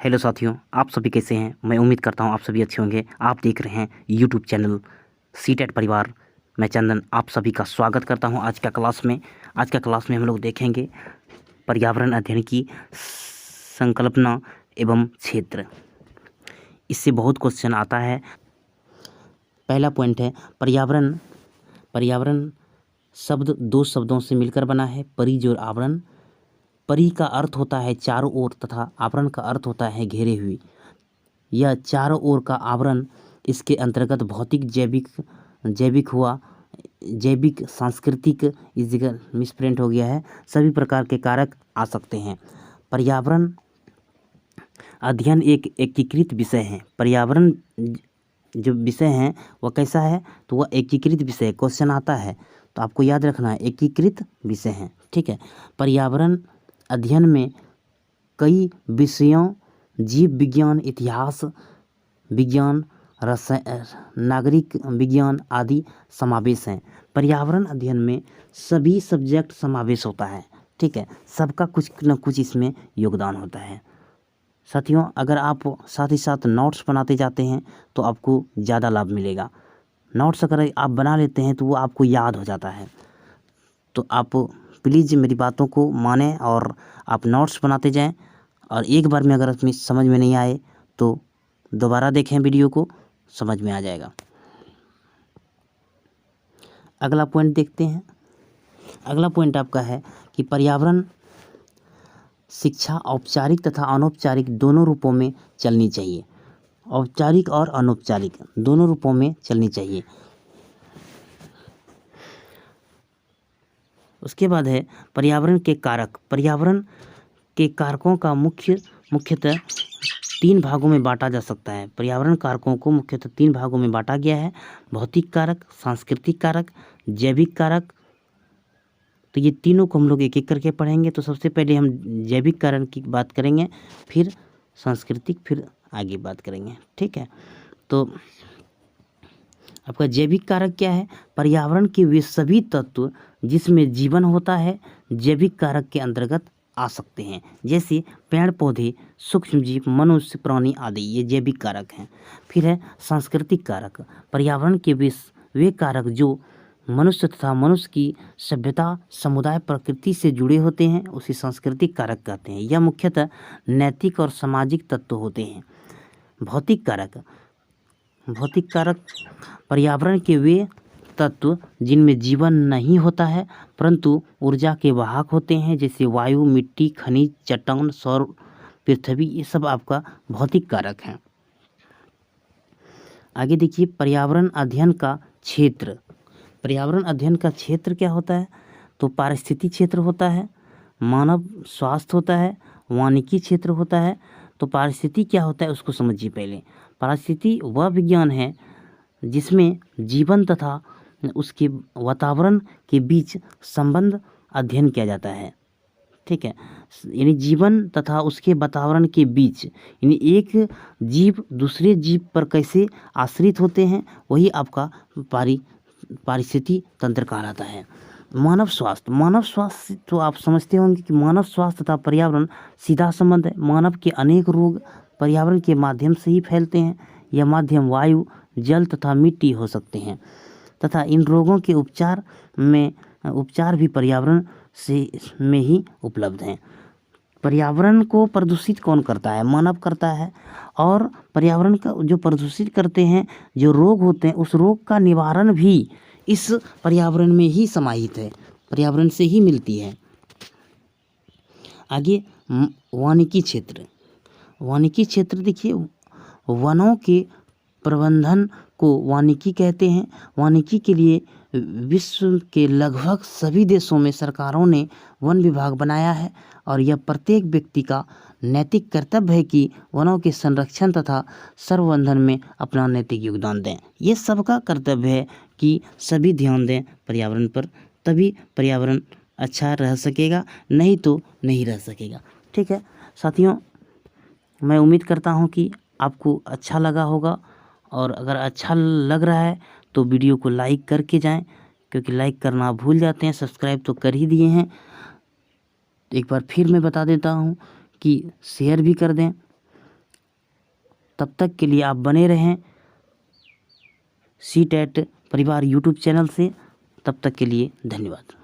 Hello साथियों, आप सभी कैसे हैं। मैं उम्मीद करता हूं आप सभी अच्छे होंगे। आप देख रहे हैं यूट्यूब चैनल सीटेट परिवार। मैं चंदन आप सभी का स्वागत करता हूं आज का क्लास में हम लोग देखेंगे पर्यावरण अध्ययन की संकल्पना एवं क्षेत्र। इससे बहुत क्वेश्चन आता है। पहला पॉइंट है पर्यावरण। पर्यावरण शब्द दो शब्दों से मिलकर बना है, परिज और आवरण। परि का अर्थ होता है चारों ओर तथा आवरण का अर्थ होता है घेरे हुए। यह चारों ओर का आवरण इसके अंतर्गत भौतिक, जैविक हुआ, जैविक, सांस्कृतिक, इस जगह मिसप्रिंट हो गया है, सभी प्रकार के कारक आ सकते हैं। पर्यावरण अध्ययन एक एकीकृत विषय है। पर्यावरण जो विषय है वह कैसा है, तो वह एकीकृत विषय है। क्वेश्चन आता है तो आपको याद रखना है एकीकृत विषय है, ठीक है। पर्यावरण अध्ययन में कई विषयों, जीव विज्ञान, इतिहास विज्ञान, नागरिक विज्ञान आदि समावेश हैं। पर्यावरण अध्ययन में सभी सब्जेक्ट समावेश होता है, ठीक है। सबका कुछ न कुछ इसमें योगदान होता है। साथियों, अगर आप साथ ही साथ नोट्स बनाते जाते हैं तो आपको ज़्यादा लाभ मिलेगा। नोट्स अगर आप बना लेते हैं तो वो आपको याद हो जाता है। तो आप प्लीज़ मेरी बातों को मानें और आप नोट्स बनाते जाएं। और एक बार में अगर इसमें समझ में नहीं आए तो दोबारा देखें वीडियो को, समझ में आ जाएगा। अगला पॉइंट देखते हैं। अगला पॉइंट आपका है कि पर्यावरण शिक्षा औपचारिक तथा अनौपचारिक दोनों रूपों में चलनी चाहिए। औपचारिक और अनौपचारिक दोनों रूपों में चलनी चाहिए। उसके बाद है पर्यावरण के कारक। पर्यावरण के कारकों का मुख्यतः 3 भागों में बांटा जा सकता है। पर्यावरण कारकों को मुख्यतः 3 भागों में बांटा गया है। भौतिक कारक, सांस्कृतिक कारक, जैविक कारक। तो ये तीनों को हम लोग एक एक करके पढ़ेंगे। तो सबसे पहले हम जैविक कारक की बात करेंगे, फिर सांस्कृतिक, फिर आगे बात करेंगे, ठीक है। तो आपका जैविक कारक क्या है? पर्यावरण के वे सभी तत्व जिसमें जीवन होता है जैविक कारक के अंतर्गत आ सकते हैं, जैसे पेड़ पौधे, सूक्ष्म जीव, मनुष्य, प्राणी आदि, ये जैविक कारक हैं। फिर है सांस्कृतिक कारक। पर्यावरण के वे कारक जो मनुष्य तथा मनुष्य की सभ्यता, समुदाय, प्रकृति से जुड़े होते हैं उसे सांस्कृतिक कारक कहते हैं। यह मुख्यतः नैतिक और सामाजिक तत्व होते हैं। भौतिक कारक। भौतिक कारक पर्यावरण के वे तत्व जिनमें जीवन नहीं होता है परंतु ऊर्जा के वाहक होते हैं, जैसे वायु, मिट्टी, खनिज, चट्टान, सौर, पृथ्वी, ये सब आपका भौतिक कारक हैं। आगे देखिए पर्यावरण अध्ययन का क्षेत्र। पर्यावरण अध्ययन का क्षेत्र क्या होता है? तो पारिस्थितिक क्षेत्र होता है, मानव स्वास्थ्य होता है, वानिकी क्षेत्र होता है। तो पारिस्थितिक क्या होता है उसको समझिए पहले। पारिस्थिति वह विज्ञान है जिसमें जीवन तथा उसके वातावरण के बीच संबंध अध्ययन किया जाता है, ठीक है। यानी जीवन तथा उसके वातावरण के बीच, यानी एक जीव दूसरे जीव पर कैसे आश्रित होते हैं, वही आपका पारिस्थितिक तंत्र कहलाता है। मानव स्वास्थ्य। मानव स्वास्थ्य तो आप समझते होंगे कि मानव स्वास्थ्य तथा पर्यावरण सीधा संबंध है। मानव के अनेक रोग पर्यावरण के माध्यम से ही फैलते हैं। यह माध्यम वायु, जल तथा मिट्टी हो सकते हैं तथा इन रोगों के उपचार भी पर्यावरण में ही उपलब्ध हैं। पर्यावरण को प्रदूषित कौन करता है? मानव करता है। और पर्यावरण का जो प्रदूषित करते हैं, जो रोग होते हैं, उस रोग का निवारण भी इस पर्यावरण में ही समाहित है, पर्यावरण से ही मिलती है। आगे वानिकी क्षेत्र। वानिकी क्षेत्र देखिए, वनों के प्रबंधन को वानिकी कहते हैं। वानिकी के लिए विश्व के लगभग सभी देशों में सरकारों ने वन विभाग बनाया है और यह प्रत्येक व्यक्ति का नैतिक कर्तव्य है कि वनों के संरक्षण तथा संवर्धन में अपना नैतिक योगदान दें। ये सबका कर्तव्य है कि सभी ध्यान दें पर्यावरण पर, तभी पर्यावरण अच्छा रह सकेगा, नहीं तो नहीं रह सकेगा, ठीक है। साथियों, मैं उम्मीद करता हूँ कि आपको अच्छा लगा होगा और अगर अच्छा लग रहा है तो वीडियो को लाइक करके जाएं, क्योंकि लाइक करना भूल जाते हैं। सब्सक्राइब तो कर ही दिए हैं। एक बार फिर मैं बता देता हूं कि शेयर भी कर दें तब तक के लिए आप बने रहें सीटेट परिवार यूट्यूब चैनल से। तब तक के लिए धन्यवाद।